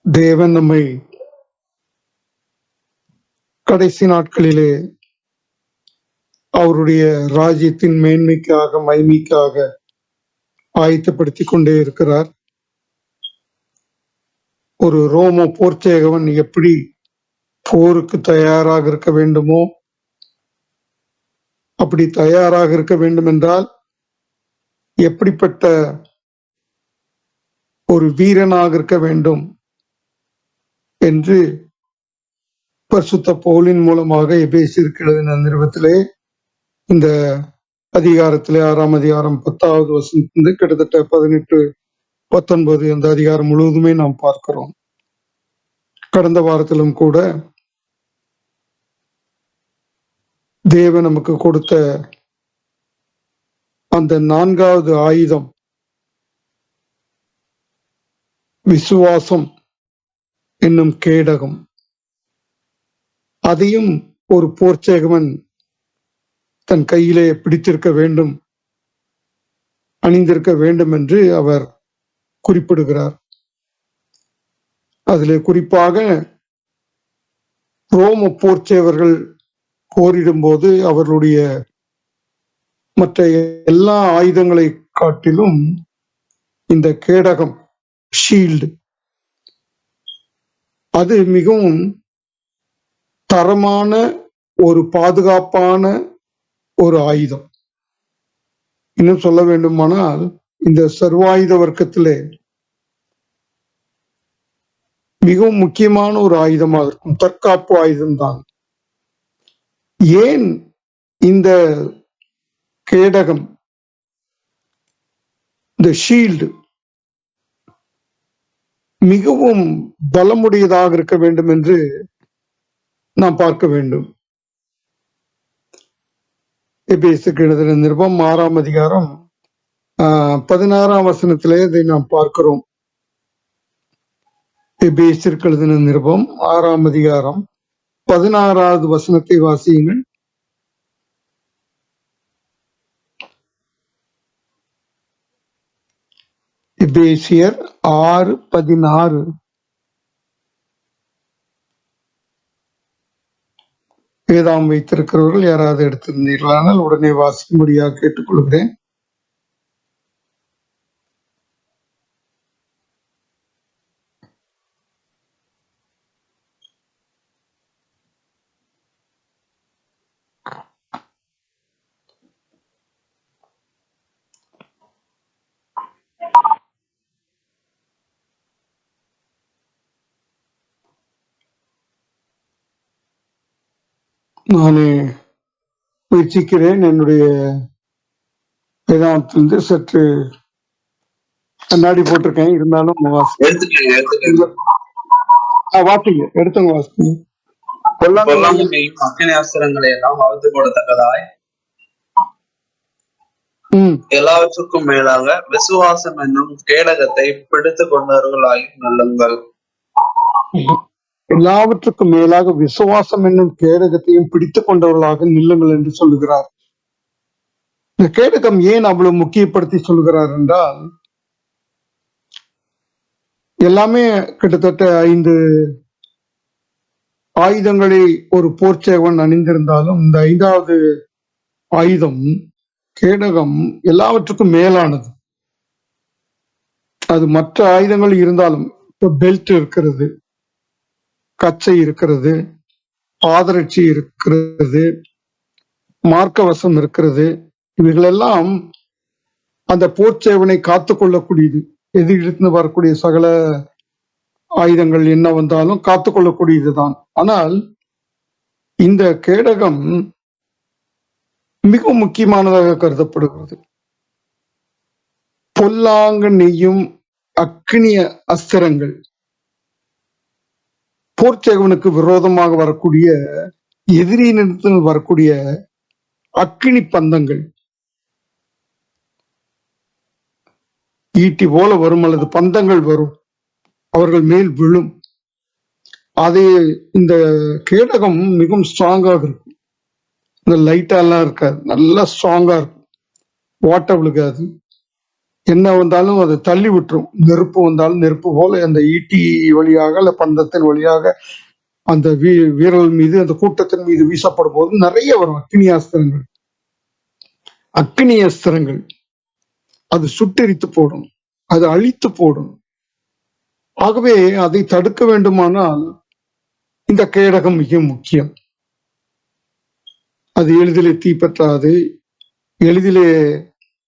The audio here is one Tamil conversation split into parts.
தேவன் நம்மை கடைசி நாட்களிலே அவருடைய ராஜ்யத்தின் மேன்மைக்காக மகிமைக்காக ஆயத்தப்படுத்திக் கொண்டே இருக்கிறார். ஒரு ரோம போர்ச்சேகவன் எப்படி போருக்கு தயாராக இருக்க வேண்டுமோ அப்படி தயாராக இருக்க வேண்டும் என்றால் எப்படிப்பட்ட ஒரு வீரனாக இருக்க வேண்டும் என்று பரிசுத்த பவுலின் மூலமாக எபேசியருக்கு எழுதின நிருபத்திலே இந்த அதிகாரத்திலே 6ஆம் அதிகாரம் 10வது வசனத்திலிருந்து கிட்டத்தட்ட 18-19 அந்த அதிகாரம் முழுவதுமே நாம் பார்க்கிறோம். கடந்த வாரத்திலும் கூட தேவன் நமக்கு கொடுத்த அந்த 4வது ஆயுதம் விசுவாசம் என்னும் கேடகம், அதையும் ஒரு போர்ச்சேகவன் தன் கையிலே பிடித்திருக்க வேண்டும், அணிந்திருக்க வேண்டும் என்று அவர் குறிப்பிடுகிறார். அதிலே குறிப்பாக ரோம போர்ச்சேவர்கள் போரிடும் போது அவர்களுடைய மற்ற எல்லா ஆயுதங்களை காட்டிலும் இந்த கேடகம், ஷீல்டு, அது மிகவும் தரமான ஒரு பாதுகாப்பான ஒரு ஆயுதம். இன்னும் சொல்ல வேண்டுமானால் இந்த சர்வாயுத வர்க்கத்திலே மிகவும் முக்கியமான ஒரு ஆயுதமாக இருக்கும், தற்காப்பு ஆயுதம்தான். ஏன் இந்த கேடகம், இந்த ஷீல்டு மிகவும் பலமுடையதாக இருக்க வேண்டும் என்று நாம் பார்க்க வேண்டும். எபேசியருக்கு எழுதின நிருபம் 6ஆம் அதிகாரம் 16ஆம் வசனத்திலே இதை நாம் பார்க்கிறோம். எபேசியருக்கு எழுதின நிருபம் 6ஆம் அதிகாரம் 16வது வசனத்தை வாசியுங்கள். எபேசியர் 6:16. வேதாம் வைத்திருக்கிறவர்கள் யாராவது எடுத்திருந்தீர்களானால் உடனே வாசிக்கும்படியாக கேட்டுக்கொள்கிறேன். நானே முயற்சிக்கிறேன். என்னுடைய வேதாந்திலிருந்து சற்று கண்ணாடி போட்டிருக்கேன், இருந்தாலும் வாசிங்க, எடுத்துங்க வாசிங்க. பொல்லாமையும் அக்கினி அஸ்திரங்களை எல்லாம் அவிழ்த்து போடத்தக்கதாய் எல்லாவற்றுக்கும் மேலாக விசுவாசம் என்னும் கேடகத்தை பிடித்துக் கொண்டவர்களாகி நல்லுங்கள். எல்லாவற்றுக்கும் மேலாக விசுவாசம் என்னும் கேடகத்தையும் பிடித்துக் கொண்டவர்களாக நில்லுங்கள் என்று சொல்லுகிறார். இந்த கேடகம் ஏன் அவ்வளவு முக்கியப்படுத்தி சொல்லுகிறார் என்றால், எல்லாமே கிட்டத்தட்ட 5 ஆயுதங்களை ஒரு போர்ச்சேவன் அணிந்திருந்தாலும் இந்த 5வது ஆயுதம், கேடகம், எல்லாவற்றுக்கும் மேலானது. அது மற்ற ஆயுதங்கள் இருந்தாலும், இப்போ பெல்ட் இருக்கிறது, கச்சை இருக்கிறது, பாதரட்சி இருக்கிறது, மார்க்கவசம் இருக்கிறது, இவைகளெல்லாம் அந்த போர்ச்சேவனை காத்துக்கொள்ளக்கூடியது. எதிரிலிருந்து வரக்கூடிய சகல ஆயுதங்கள் என்ன வந்தாலும் காத்துக்கொள்ளக்கூடியதுதான். ஆனால் இந்த கேடகம் மிகவும் முக்கியமானதாக கருதப்படுகிறது. பொல்லாங்கு நெய்யும் அக்கினிய அஸ்திரங்கள், போர்ச்சேவனுக்கு விரோதமாக வரக்கூடிய, எதிரியினிடத்தில் வரக்கூடிய அக்கினி பந்தங்கள் ஈட்டி போல வரும் அல்லது பந்தங்கள் வரும், அவர்கள் மேல் விழும். அது இந்த கேடகம் மிகவும் ஸ்ட்ராங்காக இருக்கும். இந்த லைட்டா எல்லாம் இருக்காது, நல்லா ஸ்ட்ராங்கா இருக்கும், ஓட்ட விழுகாது. என்ன வந்தாலும் அதை தள்ளி விட்டுரும். நெருப்பு வந்தாலும் நெருப்பு போல அந்த ஈட்டி வழியாக அல்ல பந்தத்தின் வழியாக அந்த வீரர்கள் மீது அந்த கூட்டத்தின் மீது வீசப்படும் போது நிறைய வரும் அக்னி அஸ்திரங்கள். அக்னி அஸ்திரங்கள் அது சுட்டெரித்து போடும், அது அழித்து போடும். ஆகவே அதை தடுக்க வேண்டுமானால் இந்த கேடகம் மிக முக்கியம். அது எளிதிலே தீப்பற்றாது, எளிதிலே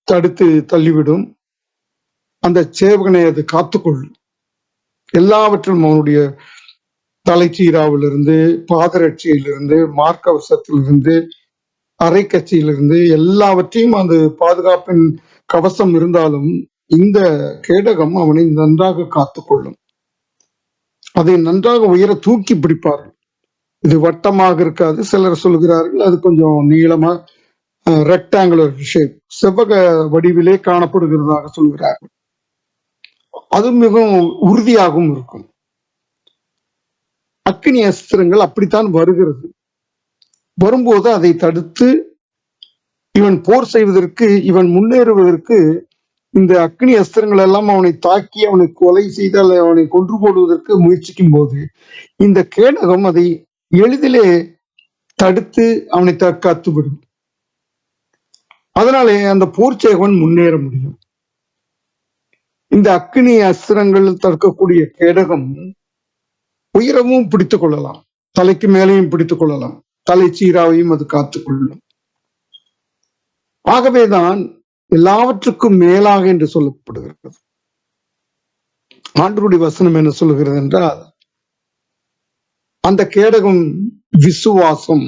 தடுத்து தள்ளிவிடும். அந்த சேவகனை அது காத்துக்கொள்ளும். எல்லாவற்றும் அவனுடைய தலைச்சீராவிலிருந்து, பாதரட்சியிலிருந்து, மார்க்கவசத்திலிருந்து, அரைக்கட்சியிலிருந்து எல்லாவற்றையும் அந்த பாதுகாப்பின் கவசம் இருந்தாலும் இந்த கேடகம் அவனை நன்றாக காத்துக்கொள்ளும். அதை நன்றாக உயர தூக்கி பிடிப்பார்கள். இது வட்டமாக இருக்காது. சிலர் சொல்கிறார்கள் அது கொஞ்சம் நீளமா ரெக்டாங்குலர் ஷேப், செவ்வக வடிவிலே காணப்படுகிறதாக சொல்கிறார்கள். அது மிகவும் உறுதியாகவும் இருக்கும். அக்னி அஸ்திரங்கள் அப்படித்தான் வருகிறது. வரும்போது அதை தடுத்து இவன் போர் செய்வதற்கு, இவன் முன்னேறுவதற்கு இந்த அக்னி அஸ்திரங்கள் எல்லாம் அவனை தாக்கி அவனை கொலை செய்தால் அவனை கொன்று போடுவதற்கு முயற்சிக்கும் போது இந்த கேடகம் அதை எளிதிலே தடுத்து அவனை தற்காத்துவிடும். அதனாலே அந்த போர் சேவகன் முன்னேற முடியும். இந்த அக்னி அஸ்திரங்கள் தடுக்கக்கூடிய கேடகம் உயரமும் பிடித்துக் கொள்ளலாம், தலைக்கு மேலேயும் பிடித்துக் கொள்ளலாம், தலை சீராவையும் அது காத்துக்கொள்ளும். ஆகவேதான் எல்லாவற்றுக்கும் மேலாக என்று சொல்லப்படுகிறது. ஆண்டவருடைய வசனம் என்ன சொல்லுகிறது என்றால், அந்த கேடகம் விசுவாசம்,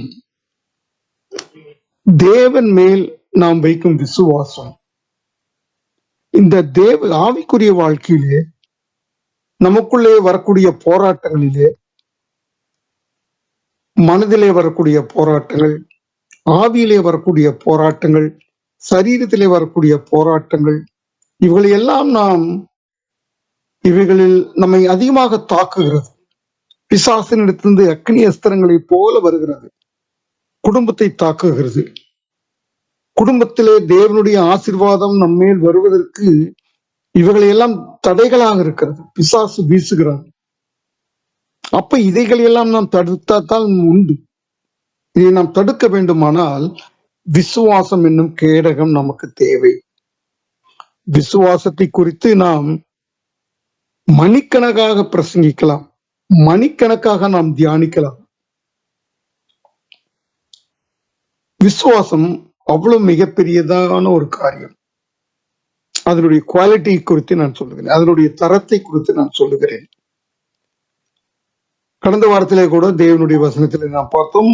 தேவன் மேல் நாம் வைக்கும் விசுவாசம். இந்த ஆவிக்குரிய வாழ்க்கையிலே நமக்குள்ளே வரக்கூடிய போராட்டங்களிலே, மனதிலே வரக்கூடிய போராட்டங்கள், ஆவியிலே வரக்கூடிய போராட்டங்கள், சரீரத்திலே வரக்கூடிய போராட்டங்கள், இவைகளில் நம்மை அதிகமாக தாக்குகிறது. பிசாசினிடத்திலிருந்து அக்னி அஸ்திரங்களை போல வருகிறது. குடும்பத்தை தாக்குகிறது. குடும்பத்திலே தேவனுடைய ஆசீர்வாதம் நம்மேல் வருவதற்கு இவைகளெல்லாம் தடைகளாக இருக்கிறது. பிசாசு வீசுகிறார். அப்ப இதைகளெல்லாம் நாம் தடுத்தால் உண்டு. இதை நாம் தடுக்க வேண்டுமானால் விசுவாசம் என்னும் கேடகம் நமக்கு தேவை. விசுவாசத்தை குறித்து நாம் மணிக்கணக்காக பிரசங்கிக்கலாம், மணிக்கணக்காக நாம் தியானிக்கலாம். விசுவாசம் அவ்வளவு மிகப்பெரியதான ஒரு காரியம். அதனுடைய குவாலிட்டி குறித்து நான் சொல்லுகிறேன், அதனுடைய தரத்தை குறித்து நான் சொல்லுகிறேன். கடந்த வாரத்திலே கூட தேவனுடைய வசனத்திலே நாம் பார்த்தோம்.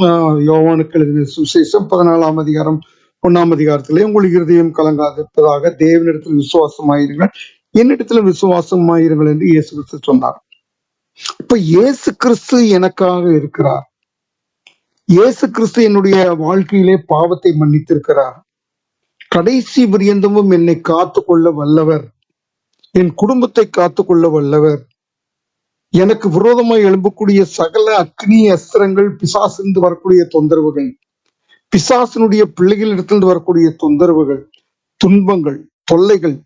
யோவானுக்கு எழுதின சுவிசேஷம் 14ஆம் அதிகாரம் 1ஆம் அதிகாரத்திலே, உங்களுக்கு இருதயம் கலங்காதிருப்பதாக தேவனிடத்தில் விசுவாசமாயிருங்கள், என்னிடத்திலும் விசுவாசமாயிருங்கள் என்று இயேசு கிறிஸ்து சொன்னார். இப்ப இயேசு கிறிஸ்து எனக்காக இருக்கிறார். இயேசு கிறிஸ்து என்னுடைய வாழ்க்கையிலே பாவத்தை மன்னித்திருக்கிறார். கடைசி பரியந்தமும் என்னை காத்துக்கொள்ள வல்லவர், என் குடும்பத்தை காத்துக்கொள்ள வல்லவர். எனக்கு விரோதமாய் எழும்பக்கூடிய சகல அக்னி அஸ்திரங்கள், பிசாசிலிருந்து வரக்கூடிய தொந்தரவுகள், பிசாசினுடைய பிள்ளைகளிடத்திலிருந்து வரக்கூடிய தொந்தரவுகள், துன்பங்கள், தொல்லைகள்,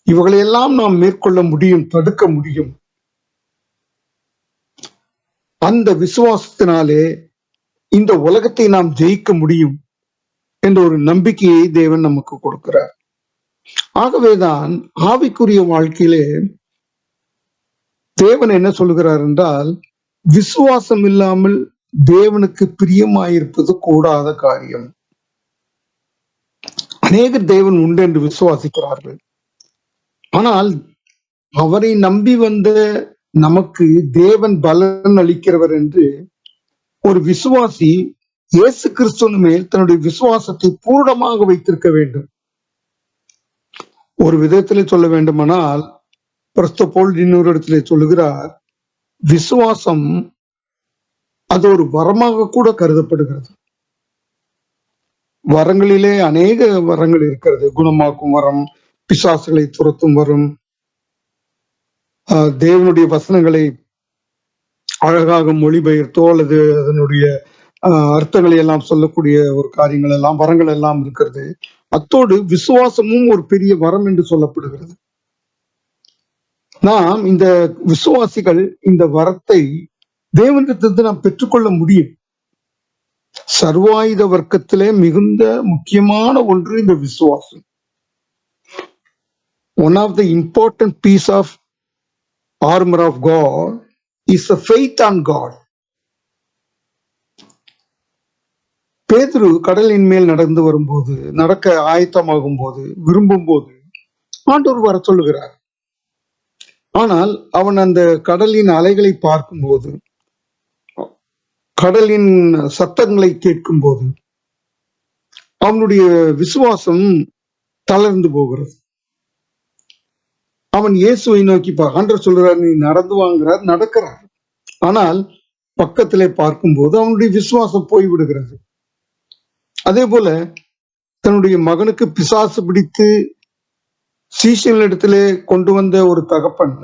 இவைகளையெல்லாம் நாம் மேற்கொள்ள முடியும், தடுக்க முடியும். அந்த விசுவாசத்தினாலே இந்த உலகத்தை நாம் ஜெயிக்க முடியும் என்ற ஒரு நம்பிக்கையை தேவன் நமக்கு கொடுக்கிறார். ஆகவேதான் ஆவிக்குரிய வாழ்க்கையிலே தேவன் என்ன சொல்லுகிறார் என்றால், விசுவாசம் இல்லாமல் தேவனுக்கு பிரியமாயிருப்பது கூடாத காரியம். அநேகர் தேவன் உண்டு என்று விசுவாசிக்கிறார்கள். ஆனால் அவரை நம்பி வந்த நமக்கு தேவன் பலன் அளிக்கிறவர் என்று ஒரு விசுவாசி இயேசு கிறிஸ்துவின் மேல் தன்னுடைய விசுவாசத்தை பூரணமாக வைத்திருக்க வேண்டும். ஒரு விதத்திலே சொல்ல வேண்டுமானால், போல் இன்னொரு இடத்திலே சொல்லுகிறார், விசுவாசம் அது ஒரு வரமாக கூட கருதப்படுகிறது. வரங்களிலே அநேக வரங்கள் இருக்கிறது. குணமாக்கும் வரம், பிசாசுகளை துரத்தும் வரம், தேவனுடைய வசனங்களை அழகாக மொழிபெயர்த்தோ அல்லது அதனுடைய அர்த்தங்களை எல்லாம் சொல்லக்கூடிய ஒரு காரியங்கள் எல்லாம் வரங்கள் எல்லாம் இருக்கிறது. அத்தோடு விசுவாசமும் ஒரு பெரிய வரம் என்று சொல்லப்படுகிறது. நாம் இந்த விசுவாசிகள் இந்த வரத்தை தேவனிடத்திலிருந்து நாம் பெற்றுக்கொள்ள முடியும். சர்வாயுத வர்க்கத்திலே மிகுந்த முக்கியமான ஒன்று இந்த விசுவாசம். One of the important piece of armor of God is the faith on God. பேதுரு கடலின் மேல் நடந்து வரும்போது, நடக்க ஆயத்தமாகும் போது, விரும்பும் போது ஆண்டவர் வர சொல்லுகிறார். ஆனால் அவன் அந்த கடலின் அலைகளை பார்க்கும்போது, கடலின் சத்தங்களை கேட்கும் போது அவனுடைய விசுவாசம் தளர்ந்து போகிறது. அவன் இயேசுவை நோக்கி ஆண்டவர் சொல்றார், நீ நடந்து வாங்குறார், நடக்கிறார். ஆனால் பக்கத்திலே பார்க்கும்போது அவனுடைய விசுவாசம் போய்விடுகிறது. அதே போல தன்னுடைய மகனுக்கு பிசாசு பிடித்து சீஷனிடத்திலே கொண்டு வந்த ஒரு தகப்பன்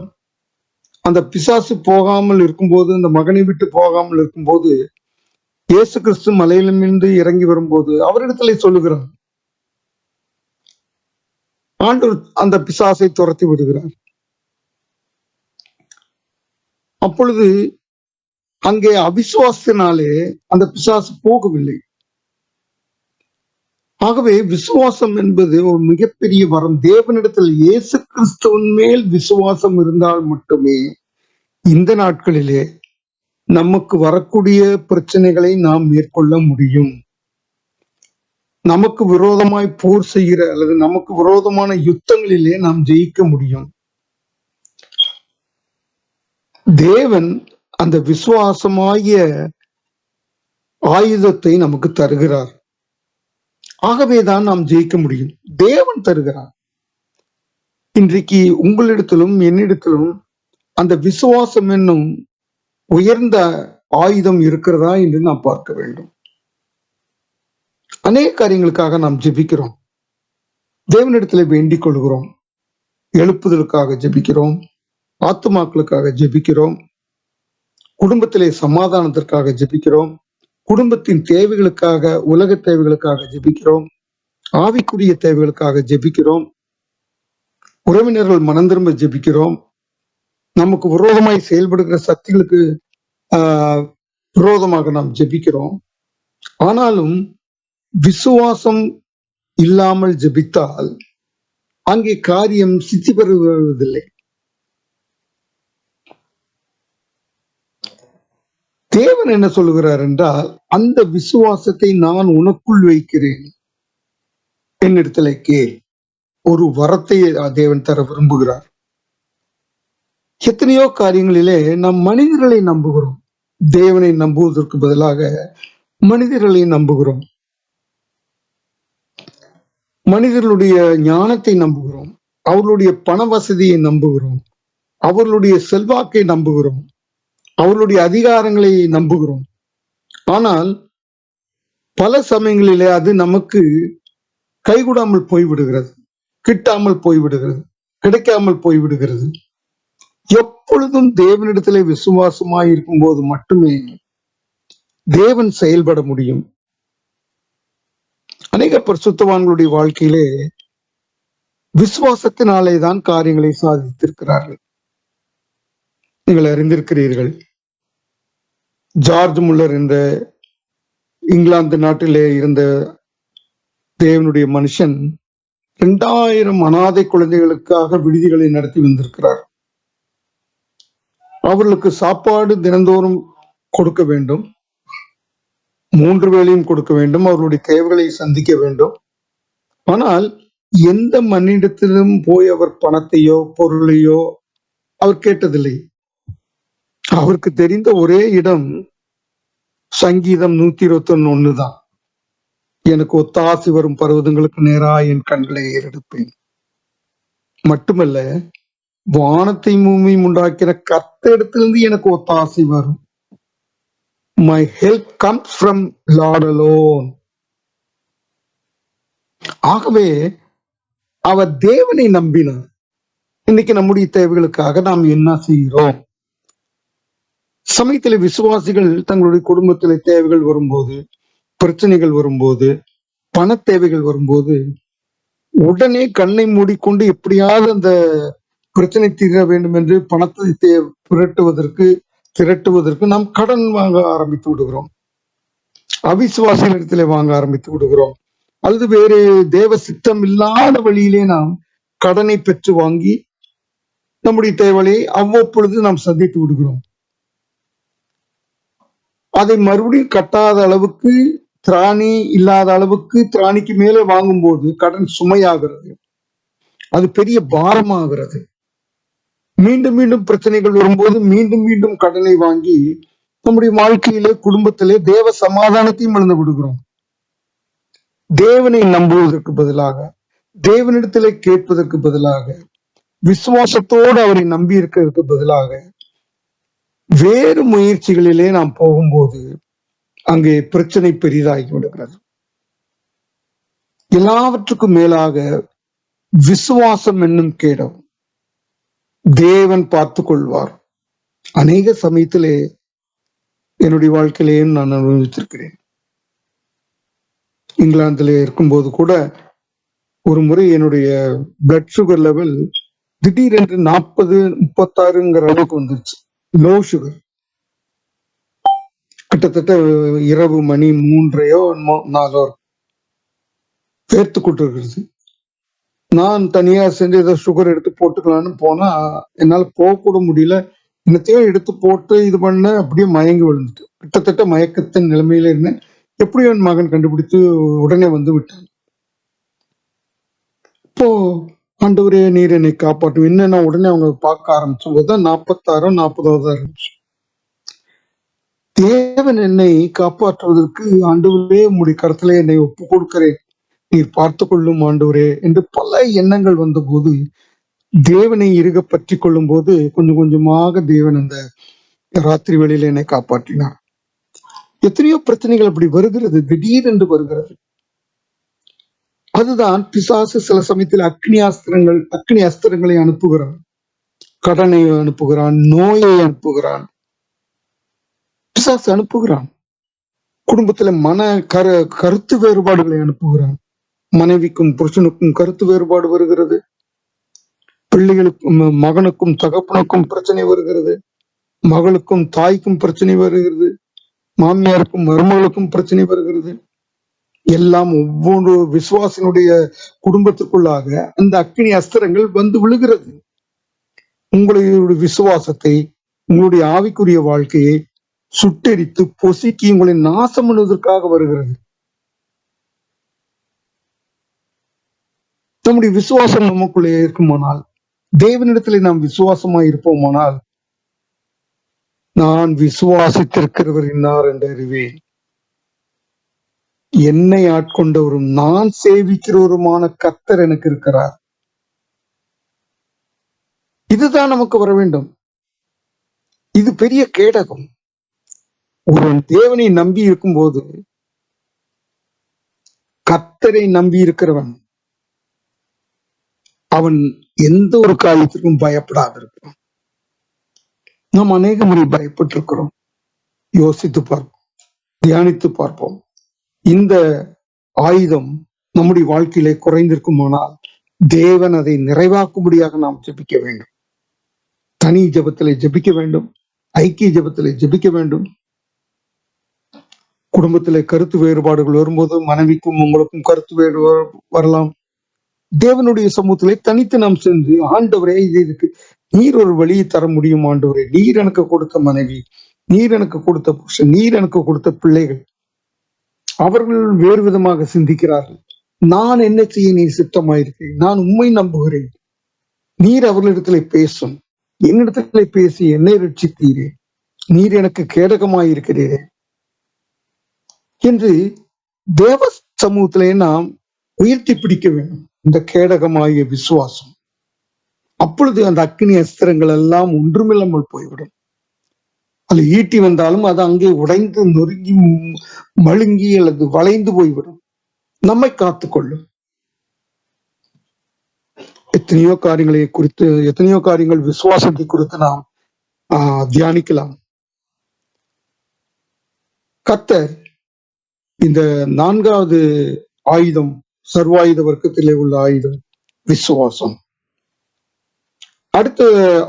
அந்த பிசாசு போகாமல் இருக்கும்போது, அந்த மகனை விட்டு போகாமல் இருக்கும்போது, இயேசு கிறிஸ்து மலையிலிருந்து இறங்கி வரும்போது அவரிடத்திலே சொல்லுகிறார், ஆண்டவர் அந்த பிசாசை துரத்தி விடுகிறார். அப்பொழுது அங்கே அவிசுவாசத்தினாலே அந்த பிசாசு போகவில்லை. ஆகவே விசுவாசம் என்பது ஒரு மிகப்பெரிய வரம். தேவனிடத்தில் இயேசு கிறிஸ்துவின் மேல் விசுவாசம் இருந்தால் மட்டுமே இந்த நாட்களிலே நமக்கு வரக்கூடிய பிரச்சனைகளை நாம் மேற்கொள்ள முடியும். நமக்கு விரோதமாய் போர் செய்கிற அல்லது நமக்கு விரோதமான யுத்தங்களிலே நாம் ஜெயிக்க முடியும். தேவன் அந்த விசுவாசமாகிய ஆயுதத்தை நமக்கு தருகிறார். ஆகவேதான் நாம் ஜெயிக்க முடியும். தேவன் தருகிறார். இன்றைக்கு உங்களிடத்திலும் என்னிடத்திலும் அந்த விசுவாசம் என்னும் உயர்ந்த ஆயுதம் இருக்கிறதா என்று நாம் பார்க்க வேண்டும். அநேக காரியங்களுக்காக நாம் ஜெபிக்கிறோம், தேவனிடத்திலே வேண்டிக் கொள்கிறோம். எழுப்புதலுக்காக ஜெபிக்கிறோம், ஆத்துமாக்களுக்காக ஜெபிக்கிறோம், குடும்பத்திலே சமாதானத்திற்காக ஜெபிக்கிறோம், குடும்பத்தின் தேவைகளுக்காக, உலக தேவைகளுக்காக ஜெபிக்கிறோம், ஆவிக்குரிய தேவைகளுக்காக ஜெபிக்கிறோம், உறவினர்கள் மனம் திரும்ப ஜெபிக்கிறோம், நமக்கு விரோதமாய் செயல்படுகிற சக்திகளுக்கு விரோதமாக நாம் ஜெபிக்கிறோம். ஆனாலும் விசுவாசம் இல்லாமல் ஜெபித்தால் அங்கே காரியம் சித்தி பெறுவதில்லை. தேவன் என்ன சொல்லுகிறார் என்றால், அந்த விசுவாசத்தை நான் உனக்குள் வைக்கிறேன், என்னிடத்திலே கேள். ஒரு வரத்தை தேவன் தர விரும்புகிறார். எத்தனையோ காரியங்களிலே நாம் மனிதர்களை நம்புகிறோம். தேவனை நம்புவதற்கு பதிலாக மனிதர்களை நம்புகிறோம். மனிதர்களுடைய ஞானத்தை நம்புகிறோம், அவர்களுடைய பண வசதியை நம்புகிறோம், அவர்களுடைய செல்வாக்கை நம்புகிறோம், அவர்களுடைய அதிகாரங்களை நம்புகிறோம். ஆனால் பல சமயங்களிலே அது நமக்கு கைகூடாமல் போய்விடுகிறது, கிட்டாமல் போய்விடுகிறது, கிடைக்காமல் போய்விடுகிறது. எப்பொழுதும் தேவனிடத்திலே விசுவாசமாய் இருக்கும் போது மட்டுமே தேவன் செயல்பட முடியும். அநேக பரிசுத்தவான்களுடைய வாழ்க்கையிலே விசுவாசத்தினாலே தான் காரியங்களை சாதித்திருக்கிறார்கள். நீங்கள் அறிந்திருக்கிறீர்கள், ஜார்ஜ் முல்லர் என்ற இங்கிலாந்து நாட்டிலே இருந்த தேவனுடைய மனுஷன் 2000 அனாதை குழந்தைகளுக்காக விடுதிகளை நடத்தி வந்திருக்கிறார். அவர்களுக்கு சாப்பாடு தினந்தோறும் கொடுக்க வேண்டும், 3 வேளையும் கொடுக்க வேண்டும், அவர்களுடைய தேவைகளை சந்திக்க வேண்டும். ஆனால் எந்த மனிதத்திலும் போய் அவர் பணத்தையோ பொருளையோ அவர் கேட்டதில்லை. அவருக்கு தெரிந்த ஒரே இடம் சங்கீதம் 121 தான். எனக்கு ஒத்தாசி வரும் பர்வதங்களுக்கு நேரா என் கண்களை ஏறெடுப்பேன். மட்டுமல்ல, வானத்தை பூமியும் உண்டாக்கின கர்த்தரிடத்திலிருந்து எனக்கு ஒத்தாசி வரும். My help comes from Lord alone. ஆகவே அவர் தேவனை நம்பினார். இன்னைக்கு நம்முடைய தேவைகளுக்காக நாம் என்ன செய்கிறோம்? சமயத்திலே விசுவாசிகள் தங்களுடைய குடும்பத்திலே தேவைகள் வரும்போது, பிரச்சனைகள் வரும்போது, பண தேவைகள் வரும்போது உடனே கண்ணை மூடிக்கொண்டு எப்படியாவது அந்த பிரச்சனை தீர வேண்டும் என்று பணத்தை திரட்டுவதற்கு நாம் கடன் வாங்க ஆரம்பித்து விடுகிறோம். அவிசுவாசிகளிடத்திலே வாங்க ஆரம்பித்து விடுகிறோம். அல்லது வேறு தேவ சித்தம் இல்லாத வழியிலே நாம் கடனை பெற்று வாங்கி நம்முடைய தேவையை அவ்வப்பொழுது நாம் சந்தித்து விடுகிறோம். அதை மறுபடியும் கட்டாத அளவுக்கு, திராணி இல்லாத அளவுக்கு, திராணிக்கு மேலே வாங்கும்போது கடன் சுமையாகிறது, அது பெரிய பாரமாகிறது. மீண்டும் மீண்டும் பிரச்சனைகள் வரும்போது மீண்டும் மீண்டும் கடனை வாங்கி நம்முடைய வாழ்க்கையிலே, குடும்பத்திலே தேவ சமாதானத்தையும் இழந்து விடுகிறோம். தேவனை நம்புவதற்கு பதிலாக, தேவனிடத்திலே கேட்பதற்கு பதிலாக, விசுவாசத்தோடு அவரை நம்பி இருக்கிறதுக்கு பதிலாக வேறு முயற்சிகளிலே நாம் போகும்போது அங்கே பிரச்சனை பெரிதாகி விடுகிறது. எல்லாவற்றுக்கும் மேலாக விசுவாசம் என்னும் கேடம் தேவன் பார்த்து கொள்வார். அநேக சமயத்திலே என்னுடைய வாழ்க்கையிலேயும் நான் அனுபவித்திருக்கிறேன். இங்கிலாந்திலே இருக்கும்போது கூட ஒரு முறை என்னுடைய பிளட் சுகர் லெவல் திடீரென்று 40-36ங்கிற அளவுக்கு வந்துருச்சு. Low sugar. கிட்டத்தட்ட இரவு மணி 3:30 4 வேர்த்து கொண்டிருக்கிறது. நான் தனியா செஞ்சு ஏதோ சுகர் எடுத்து போட்டுக்கலான்னு போனா என்னால போக முடியல. என்னத்தையோ எடுத்து போட்டு இது பண்ண அப்படியே மயங்கி விழுந்துட்டு, கிட்டத்தட்ட மயக்கத்தின் நிலைமையில இருந்தேன். எப்படியோ என் மகன் கண்டுபிடித்து உடனே வந்து விட்டான். இப்போ ஆண்டவரே நீர் என்னை காப்பாற்றும் என்னன்னா உடனே அவங்க பார்க்க ஆரம்பிச்சும் போதுதான் 46-40 இருந்துச்சு. தேவன் என்னை காப்பாற்றுவதற்கு ஆண்டவரே உம்முடைய கருத்துல என்னை ஒப்பு கொடுக்கிறேன், நீர் பார்த்து கொள்ளும் ஆண்டவரே என்று பல எண்ணங்கள் வந்தபோது தேவனை இறுக பற்றி கொள்ளும் போது கொஞ்சம் கொஞ்சமாக தேவன் அந்த ராத்திரி வேளையில என்னை காப்பாற்றினார். எத்தனையோ பிரச்சனைகள் அப்படி வருகிறது, திடீரென்று வருகிறது. அதுதான் பிசாசு சில சமயத்தில் அக்னி அஸ்திரங்களை அனுப்புகிறான். கடனை அனுப்புகிறான், நோயை அனுப்புகிறான், பிசாசு அனுப்புகிறான். குடும்பத்துல கருத்து வேறுபாடுகளை அனுப்புகிறான். மனைவிக்கும் புருஷனுக்கும் கருத்து வேறுபாடு வருகிறது, பிள்ளைகளுக்கும் மகனுக்கும் தகப்பனுக்கும் பிரச்சனை வருகிறது, மகளுக்கும் தாய்க்கும் பிரச்சனை வருகிறது, மாமியாருக்கும் மருமகளுக்கும் பிரச்சனை வருகிறது. எல்லாம் ஒவ்வொரு விசுவாசனுடைய குடும்பத்திற்குள்ளாக அந்த அக்கினி அஸ்திரங்கள் வந்து விழுகிறது. உங்களுடைய விசுவாசத்தை, உங்களுடைய ஆவிக்குரிய வாழ்க்கையை சுட்டெரித்து பொசுக்கி உங்களை நாசம் பண்ணுவதற்காக வருகிறது. நம்முடைய விசுவாசம் நமக்குள்ளே இருக்குமானால், தேவனிடத்திலே நாம் விசுவாசமா இருப்போமானால், நான் விசுவாசித்திருக்கிறவர் இன்னார் என்று அறிவேன், என்னை ஆட்கொண்டவரும் நான் சேவிக்கிறவருமான கர்த்தர் எனக்கு இருக்கிறார். இதுதான் நமக்கு வர வேண்டும். இது பெரிய கேடகம். ஒரு தேவனை நம்பி இருக்கும்போது, கர்த்தரை நம்பி இருக்கிறவன் அவன் எந்த ஒரு காரியத்திற்கும் பயப்படாது இருக்கிறான். நாம் அநேக முறை பயப்பட்டிருக்கிறோம். யோசித்து பார்ப்போம், தியானித்து பார்ப்போம். இந்த ஆயுதம் நம்முடைய வாழ்க்கையிலே குறைந்திருக்குமானால் தேவன் அதை நிறைவாக்கும்படியாக நாம் ஜெபிக்க வேண்டும். தனி ஜெபத்திலே ஜெபிக்க வேண்டும், ஐக்கிய ஜெபத்திலே ஜெபிக்க வேண்டும். குடும்பத்திலே கருத்து வேறுபாடுகள் வரும்போது மனைவிக்கும் உங்களுக்கும் கருத்து வேறுபாடு வரலாம். தேவனுடைய சமூகத்திலே தனித்து நாம் சென்று, ஆண்டவரே இதுக்கு நீர் ஒரு வழியை தர முடியும் ஆண்டவரே, நீர் எனக்கு கொடுத்த மனைவி, நீர் எனக்கு கொடுத்த புருஷன், நீர் எனக்கு கொடுத்த பிள்ளைகள், அவர்கள் வேறு விதமாக சிந்திக்கிறார்கள், நான் என்ன செய்ய நீர் சித்தமாயிருக்கிறேன், நான் உண்மை நம்புகிறேன், நீர் அவர்களிடத்திலே பேசும், என்னிடத்திலே பேசி என்னை ரட்சித்தீரே, நீர் எனக்கு கேடகமாயிருக்கிறீரே என்று தேவ சமூகத்திலே நாம் உயர்த்தி பிடிக்க வேண்டும் இந்த கேடகமாகிய விசுவாசம். அப்பொழுது அந்த அக்கினி அஸ்திரங்கள் எல்லாம் ஒன்றுமில்லாமல் போய்விடும். அது ஈட்டி வந்தாலும் அது அங்கே உடைந்து நொறுங்கி மழுங்கி அல்லது வளைந்து போய்விடும், நம்மை காத்துக்கொள்ளும். எத்தனையோ காரியங்களை குறித்து, எத்தனையோ காரியங்கள் விசுவாசத்தை குறித்து நாம் தியானிக்கலாம். கர்த்தர் இந்த 4வது ஆயுதம், சர்வாயுத வர்க்கத்திலே உள்ள ஆயுதம் விசுவாசம். அடுத்த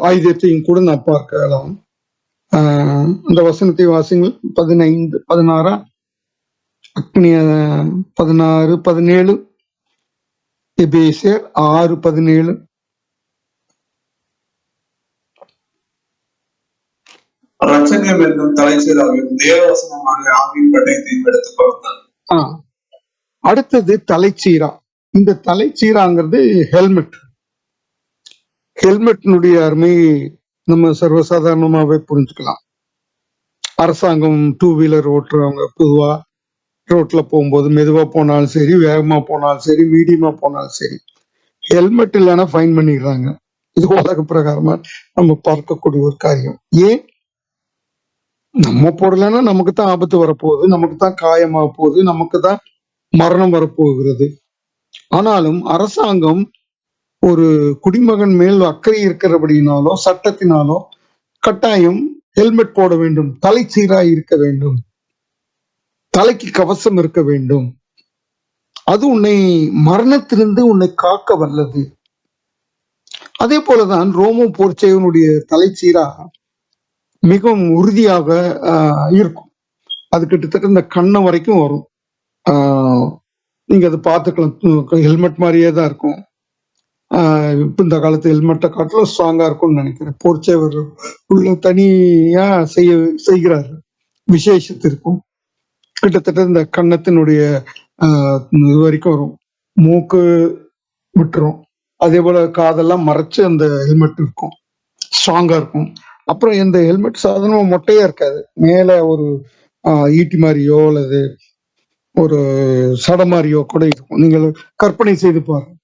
ஆயுதத்தையும் கூட நான் பார்க்கலாம். அந்த வசனத்தை வாசிங்கள். 15, 16, அக்னிய 16, 17, எபேசியர் 6, 17. ரட்சகம் என்னும் தலைச்சீராகவும் தேவவசனமாக ஆவியின் பட்டயத்தையும் எடுத்துக் கொண்டார். அடுத்தது தலைச்சீரா. இந்த தலைச்சீராங்கிறது ஹெல்மெட். ஹெல்மெட்னுடைய அருமை நம்ம சர்வசாதாரணமாவே புரிஞ்சுக்கலாம். அரசாங்கம் 2 வீலர் ஓட்டுறவங்க பொதுவா ரோட்ல போகும்போது மெதுவா போனாலும் சரி, வேகமா போனாலும் சரி, மீடியமா போனாலும் சரி, ஹெல்மெட் இல்லைன்னா ஃபைன் பண்ணிடுறாங்க. இது உலக பிரகாரமா நம்ம பார்க்கக்கூடிய ஒரு காரியம். ஏன்? நம்ம போடலைன்னா நமக்கு தான் ஆபத்து வரப்போகுது, நமக்கு தான் காயமாக போகுது, நமக்கு தான் மரணம் வரப்போகிறது. ஆனாலும் அரசாங்கம் ஒரு குடிமகன் மேல் அக்கறை இருக்கிறபடினாலோ சட்டத்தினாலோ கட்டாயம் ஹெல்மெட் போட வேண்டும், தலை சீராய் இருக்க வேண்டும், தலைக்கு கவசம் இருக்க வேண்டும். அது உன்னை மரணத்திலிருந்து உன்னை காக்க வல்லது. அதே போலதான் ரோம போர்ச்சேவனுடைய தலைச்சீரா மிகவும் உறுதியாக இருக்கும். அது கிட்டத்தட்ட இந்த கண்ணம் வரைக்கும் வரும். நீங்க அதை பார்த்துக்கலாம். ஹெல்மெட் மாதிரியே தான் இருக்கும். இப்ப இந்த காலத்து ஹெல்மெட்டை காட்டிலும் ஸ்ட்ராங்கா இருக்கும்னு நினைக்கிறேன். போர்ச்சேவர் உள்ள தனியா செய்கிறாரு விசேஷத்திற்கும். கிட்டத்தட்ட இந்த கன்னத்தினுடைய இது வரைக்கும் வரும், மூக்கு விட்டுரும். அதே போல காதெல்லாம் மறைச்சு அந்த ஹெல்மெட் இருக்கும், ஸ்ட்ராங்கா இருக்கும். அப்புறம் இந்த ஹெல்மெட் சாதாரணமா மொட்டையா இருக்காது. மேல ஒரு ஈட்டி மாதிரியோ அல்லது ஒரு சட மாதிரியோ கூட இருக்கும். நீங்கள் கற்பனை செய்து பாருங்க.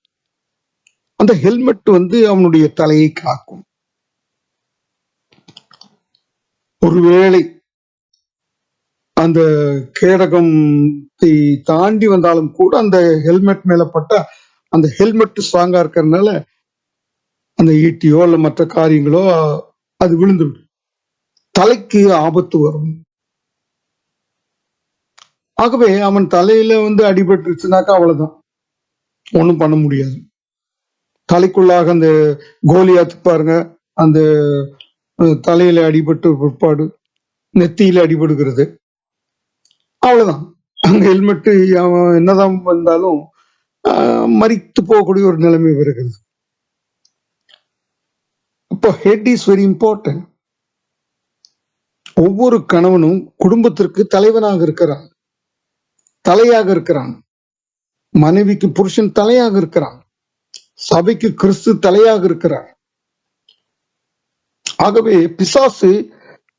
அந்த ஹெல்மெட் அவனுடைய தலையை காக்கும். ஒருவேளை அந்த கேடகத்தை தாண்டி வந்தாலும் கூட அந்த ஹெல்மெட் மேல பட்டா அந்த ஹெல்மெட் ஸ்ட்ராங்கா இருக்கிறதுனால அந்த ஈட்டியோ அல்ல மற்ற காரியங்களோ அது விழுந்துவிடும், தலைக்கு ஆபத்து வரும். ஆகவே அவன் தலையில அடிபட்டுருச்சுனாக்கா அவ்வளவுதான், ஒண்ணும் பண்ண முடியாது. தலைக்குள்ளாக அந்த கோலியாத்து பாருங்க, அந்த தலையில அடிபட்டு பிற்பாடு நெத்தியில அடிபடுகிறது, அவ்வளவுதான். அந்த ஹெல்மெட் அவன் என்னதான் வந்தாலும் மறித்து போகக்கூடிய ஒரு நிலைமை வருகிறது. அப்போ ஹெட் இஸ் வெரி இம்பார்ட்டன்ட். ஒவ்வொரு கணவனும் குடும்பத்திற்கு தலைவனாக இருக்கிறான், தலையாக இருக்கிறான். மனைவிக்கு புருஷன் தலையாக இருக்கிறான், சபைக்கு கிறிஸ்து தலையாக இருக்கிறார். ஆகவே பிசாசு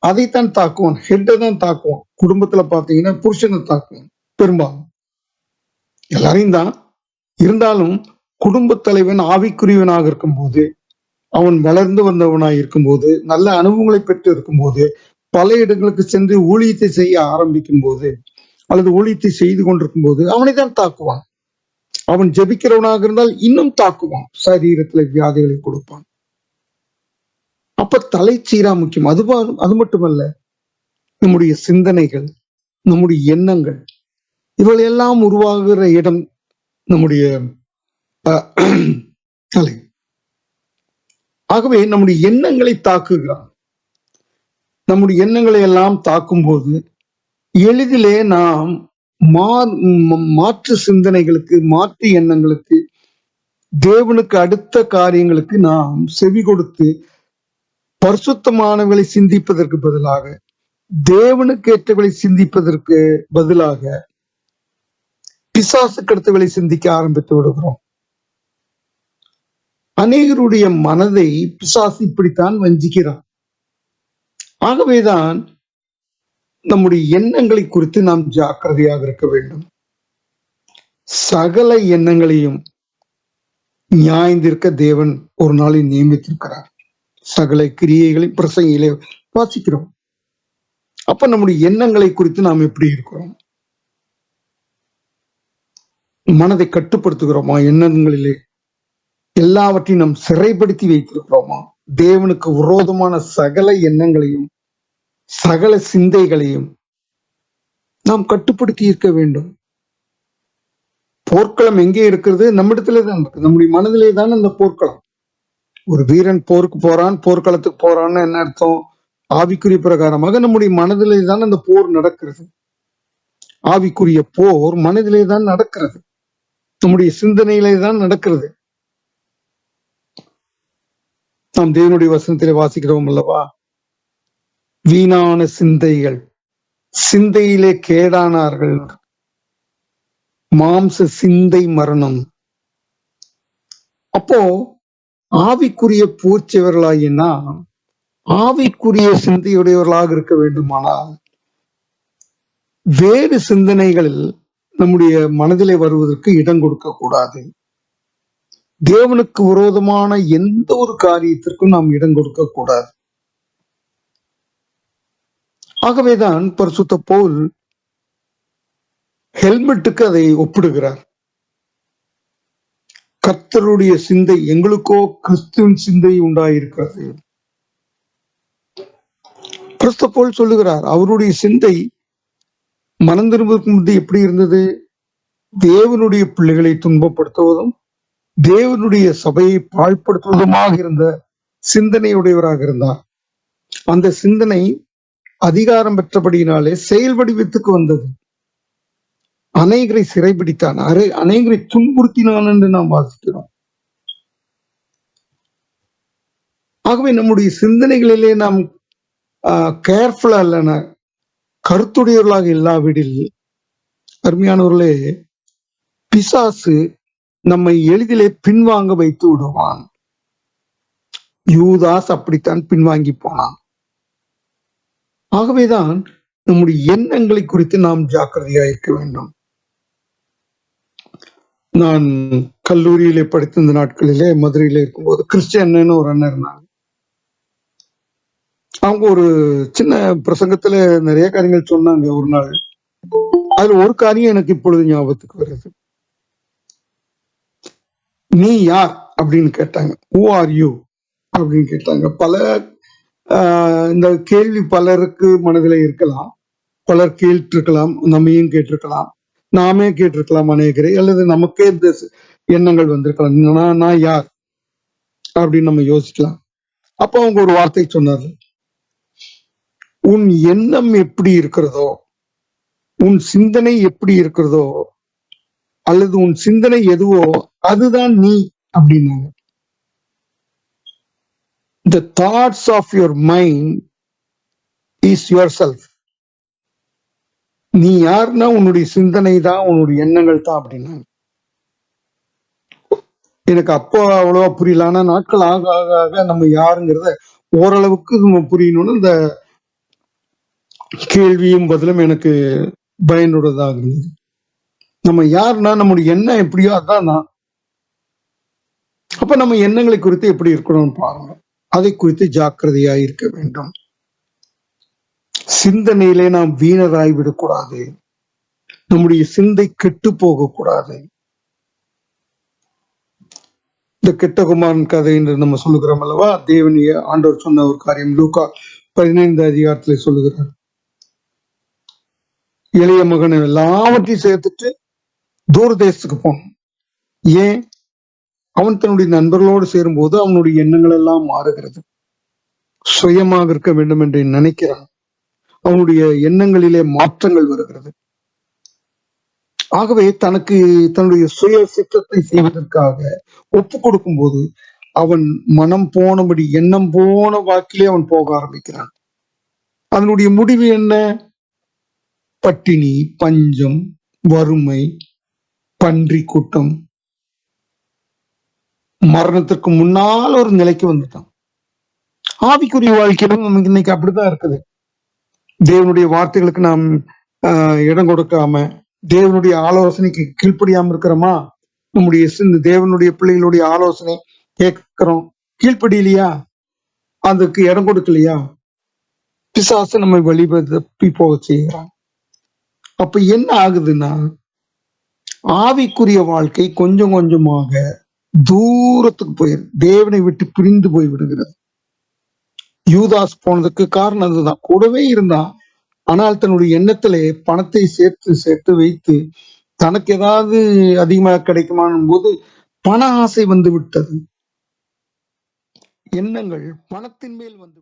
அதைத்தான் தாக்குவான், ஹெட்டை தான் தாக்குவான். குடும்பத்துல பாத்தீங்கன்னா புருஷனை தாக்குவான் பெரும்பாலும், எல்லாரையும் தான். இருந்தாலும் குடும்ப தலைவன் ஆவிக்குரியவனாக இருக்கும்போது, அவன் வளர்ந்து வந்தவனாய் இருக்கும்போது, நல்ல அனுபவங்களை பெற்று இருக்கும்போது, பல இடங்களுக்கு சென்று ஊழியத்தை செய்ய ஆரம்பிக்கும் போது அல்லது ஊழியத்தை செய்து கொண்டிருக்கும் போது அவனை தான் தாக்குவான். அவன் ஜெபிக்கிறவனாக இருந்தால் இன்னும் தாக்குவான், சரீரத்துல வியாதிகளை கொடுப்பான். அப்ப தலைச்சீரா முக்கியம். அது மட்டுமல்ல, நம்முடைய சிந்தனைகள், நம்முடைய எண்ணங்கள், இவள் எல்லாம் உருவாகிற இடம் நம்முடைய தலை. ஆகவே நம்முடைய எண்ணங்களை தாக்குகிறான். நம்முடைய எண்ணங்களை எல்லாம் தாக்கும் போது எளிதிலே நாம் மாற்று சிந்தனைகளுக்கு, மாற்று எண்ணங்களுக்கு, தேவனுக்கு அடுத்த காரியங்களுக்கு நாம் செவி கொடுத்து பரிசுத்தமானவர்களை சிந்திப்பதற்கு பதிலாக, தேவனுக்கு ஏற்றவர்களை சிந்திப்பதற்கு பதிலாக பிசாசுக்கு அடுத்தவர்களை சிந்திக்க ஆரம்பித்து விடுகிறோம். அநேகருடைய மனதை பிசாசு இப்படித்தான் வஞ்சிக்கிறான். ஆகவேதான் நம்முடைய எண்ணங்களை குறித்து நாம் ஜாக்கிரதையாக இருக்க வேண்டும். சகல எண்ணங்களையும் நியாயந்திருக்க தேவன் ஒரு நாளில் நியமித்திருக்கிறார். சகல கிரியைகளை பிரசங்கிலே வாசிக்கிறோம். அப்ப நம்முடைய எண்ணங்களை குறித்து நாம் எப்படி இருக்கிறோம்? மனதை கட்டுப்படுத்துகிறோமா? எண்ணங்களிலே எல்லாவற்றையும் நாம் சிறைப்படுத்தி வைத்திருக்கிறோமா? தேவனுக்கு விரோதமான சகல எண்ணங்களையும் சகல சிந்தைகளையும் நாம் கட்டுப்படுத்தி இருக்க வேண்டும். போர்க்களம் எங்கே இருக்கிறது? நம்மிடத்திலே தான் இருக்கு, நம்முடைய மனதிலே தான் அந்த போர்க்களம். ஒரு வீரன் போருக்கு போறான், போர்க்களத்துக்கு போறான்னு என்ன அர்த்தம்? ஆவிக்குரிய பிரகாரமாக நம்முடைய மனதிலே தான் அந்த போர் நடக்கிறது. ஆவிக்குரிய போர் மனதிலே தான் நடக்கிறது, நம்முடைய சிந்தனையிலே தான் நடக்கிறது. நாம் தேவனுடைய வசனத்திலே வாசிக்கிறோம் அல்லவா, வீணான சிந்தைகள், சிந்தையிலே கேடானார்கள், மாம்ச சிந்தை மரணம். அப்போ ஆவிக்குரிய பூச்சியவர்களாகினா ஆவிக்குரிய சிந்தையுடையவர்களாக இருக்க வேண்டுமானால் வேறு சிந்தனைகளில் நம்முடைய மனதிலே வருவதற்கு இடம் கொடுக்க கூடாது. தேவனுக்கு விரோதமான எந்த ஒரு காரியத்திற்கும் நாம் இடம் கொடுக்க கூடாது. ஆகவேதான் பரிசுத்த பவுல் ஹெல்மெட்டுக்கு அதை ஒப்பிடுகிறார். கர்த்தருடைய சிந்தை எங்களுக்கோ கிறிஸ்துவின் சிந்தை உண்டாயிருக்கிறது. பரிசுத்த பவுல் சொல்லுகிறார், அவருடைய சிந்தை மனம் திரும்புவதற்கு முன்பு எப்படி இருந்தது? தேவனுடைய பிள்ளைகளை துன்பப்படுத்துவதும் தேவனுடைய சபையை பாழ்படுத்துவதுமாக இருந்த சிந்தனையுடையவராக இருந்தார். அந்த சிந்தனை அதிகாரம் பெற்றபடியினாலே செயல் வடிவத்துக்கு வந்தது. அநேகரை சிறைபிடித்தான், அநேகரை துன்புறுத்தினான் என்று நாம் வாசிக்கிறோம். ஆகவே நம்முடைய சிந்தனைகளிலே நாம் கேர்ஃபுல்லா இல்லைன, கருத்துடையவர்களாக இல்லாவிடில் அருமையானவர்களே, பிசாசு நம்மை எளிதிலே பின்வாங்க வைத்து விடுவான். யூதாஸ் அப்படித்தான் பின்வாங்கி போனான். ஆகவேதான் நம்முடைய எண்ணங்களை குறித்து நாம் ஜாக்கிரதையாக இருக்க வேண்டும். நான் கல்லூரியிலே படித்த இந்த நாட்களிலே மதுரையில இருக்கும்போது கிறிஸ்டியன் ஒரு அண்ணன் இருந்தாங்க. அவங்க ஒரு சின்ன பிரசங்கத்துல நிறைய காரியங்கள் சொன்னாங்க ஒரு நாள். அதுல ஒரு காரியம் எனக்கு இப்பொழுது ஞாபகத்துக்கு வருது. நீ யார் அப்படின்னு கேட்டாங்க. ஹூ ஆர் யூ அப்படின்னு கேட்டாங்க. பல இந்த கேள்வி பலருக்கு மனதில் இருக்கலாம், பலர் கேட்டிருக்கலாம், நம்மையும் கேட்டிருக்கலாம், நாமே கேட்டிருக்கலாம் அநேகரை, அல்லது நமக்கே இந்த எண்ணங்கள் வந்திருக்கலாம், நான் யார் அப்படின்னு நம்ம யோசிக்கலாம். அப்ப அவங்க ஒரு வார்த்தை சொன்னாரு, உன் எண்ணம் எப்படி இருக்கிறதோ, உன் சிந்தனை எப்படி இருக்கிறதோ, அல்லது உன் சிந்தனை எதுவோ அதுதான் நீ அப்படின்னாங்க. The thoughts of your mind is yourself. நீ யாருன்னா உன்னுடைய சிந்தனை தான், உன்னுடைய எண்ணங்கள் தான் அப்படின்னாங்க. எனக்கு அப்போ அவ்வளவா புரியல. ஆனா நாட்கள் ஆக ஆக ஆக நம்ம யாருங்கிறத ஓரளவுக்கு நம்ம புரியணும்னு இந்த கேள்வியும் பதிலும் எனக்கு பயனுள்ளதாக இருந்தது. நம்ம யாருன்னா நம்முடைய எண்ணம் எப்படியோ அதான் தான். அப்ப நம்ம எண்ணங்களை குறித்து எப்படி இருக்கணும்னு பாருங்க. அதை குறித்து ஜாக்கிரதையா இருக்க வேண்டும். சிந்தனையிலே நாம் வீணராய் விடக்கூடாது. நம்முடைய சிந்தை கெட்டு போகக்கூடாது. இந்த கெட்ட குமாரன் கதை என்று நம்ம சொல்லுகிறோம் அல்லவா, தேவனிய ஆண்டவர் சொன்ன ஒரு காரியம் லூக்கா 15 அதிகாரத்திலே சொல்லுகிறார். இளைய மகன் எல்லாவற்றையும் சேர்த்துட்டு தூர தேசத்துக்கு போனான். ஏன்? அவன் தன்னுடைய நண்பர்களோடு சேரும்போது அவனுடைய எண்ணங்கள் எல்லாம் மாறுகிறது. சுயமாக இருக்க வேண்டும் என்று நினைக்கிறான். அவனுடைய எண்ணங்களிலே மாற்றங்கள் வருகிறது. ஆகவே தன்னுடைய சுய சித்தத்தை செய்வதற்காக ஒப்பு கொடுக்கும் போது அவன் மனம் போனபடி, எண்ணம் போன வாக்கிலே அவன் போக ஆரம்பிக்கிறான். அதனுடைய முடிவு என்ன? பட்டினி, பஞ்சம், வறுமை, பன்றி கூட்டம், மரணத்திற்கு முன்னால் ஒரு நிலைக்கு வந்துட்டான். ஆவிக்குரிய வாழ்க்கையிலும் நமக்கு இன்னைக்கு அப்படித்தான் இருக்குது. தேவனுடைய வார்த்தைகளுக்கு நாம் இடம் கொடுக்காம, தேவனுடைய ஆலோசனைக்கு கீழ்ப்படியாம இருக்கிறோமா? நம்முடைய தேவனுடைய பிள்ளைகளுடைய ஆலோசனை கேட்கிறோம், கீழ்ப்படியிலையா, அதுக்கு இடம் கொடுக்கலையா, பிசாசு நம்மை வழிபதி போக செய்கிறான். அப்ப என்ன ஆகுதுன்னா, ஆவிக்குரிய வாழ்க்கை கொஞ்சம் கொஞ்சமாக தூரத்துக்கு போயிரு, தேவனை விட்டு பிரிந்து போய் விடுகிறது. யூதாஸ் போனதுக்கு காரணம் அதுதான். கூடவே இருந்தான், ஆனால் தன்னுடைய எண்ணத்திலே பணத்தை சேர்த்து சேர்த்து வைத்து தனக்கு ஏதாவது அதிகமாக கிடைக்குமானும் போது பண ஆசை வந்து விட்டது. எண்ணங்கள் பணத்தின் மேல் வந்து